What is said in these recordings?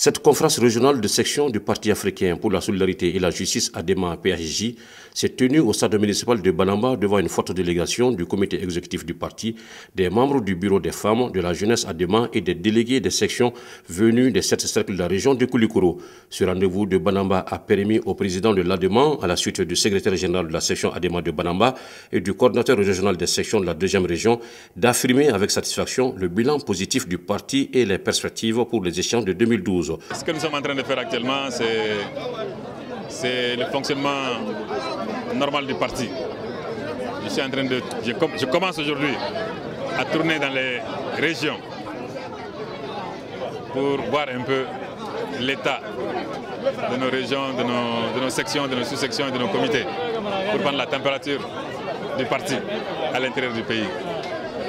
Cette conférence régionale de section du Parti africain pour la solidarité et la justice ADEMA PAJJ s'est tenue au stade municipal de Banamba devant une forte délégation du comité exécutif du parti, des membres du bureau des femmes, de la jeunesse ADEMA et des délégués des sections venus des 7 cercles de la région de Koulikoro. Ce rendez-vous de Banamba a permis au président de l'ADEMA, à la suite du secrétaire général de la section ADEMA de Banamba et du coordinateur régional des sections de la 2e région, d'affirmer avec satisfaction le bilan positif du parti et les perspectives pour les échéances de 2012. Ce que nous sommes en train de faire actuellement, c'est le fonctionnement normal du parti. Je commence aujourd'hui à tourner dans les régions pour voir un peu l'état de nos régions, de nos sections, de nos sous-sections et de nos comités, pour prendre la température du parti à l'intérieur du pays.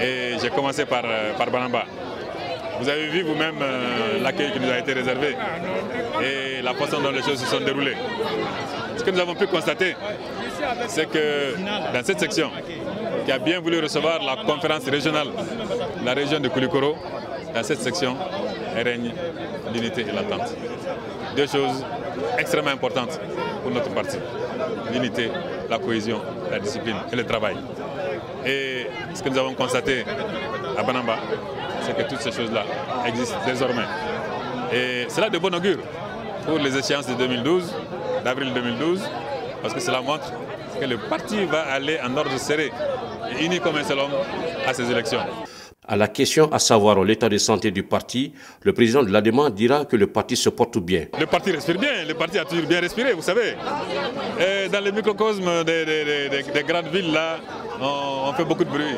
Et j'ai commencé par Banamba. Vous avez vu vous-même l'accueil qui nous a été réservé et la façon dont les choses se sont déroulées. Ce que nous avons pu constater, c'est que dans cette section, qui a bien voulu recevoir la conférence régionale de la région de Koulikoro, dans cette section, règne l'unité et l'entente. Deux choses extrêmement importantes pour notre parti. L'unité, la cohésion, la discipline et le travail. Et ce que nous avons constaté à Banamba, c'est que toutes ces choses-là existent désormais. Et cela de bon augure pour les échéances de 2012, d'avril 2012, parce que cela montre que le parti va aller en ordre serré et uni comme un seul homme à ces élections. À la question à savoir l'état de santé du parti, le président de l'ADEMA dira que le parti se porte bien. Le parti respire bien, le parti a toujours bien respiré, vous savez. Et dans le microcosme des grandes villes, là, on fait beaucoup de bruit.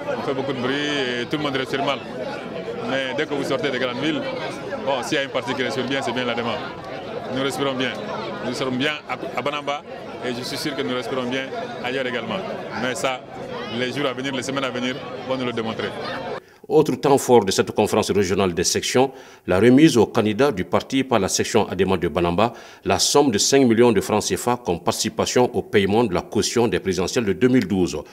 On fait beaucoup de bruit et tout le monde respire mal. Mais dès que vous sortez des grandes villes, bon, s'il y a un parti qui respire bien, c'est bien l'ADEMA. Nous respirons bien. Nous serons bien à Banamba et je suis sûr que nous respirons bien ailleurs également. Mais ça, les jours à venir, les semaines à venir vont nous le démontrer. Autre temps fort de cette conférence régionale des sections, la remise aux candidats du parti par la section ADEMA de Banamba, la somme de 5 millions de francs CFA comme participation au paiement de la caution des présidentielles de 2012.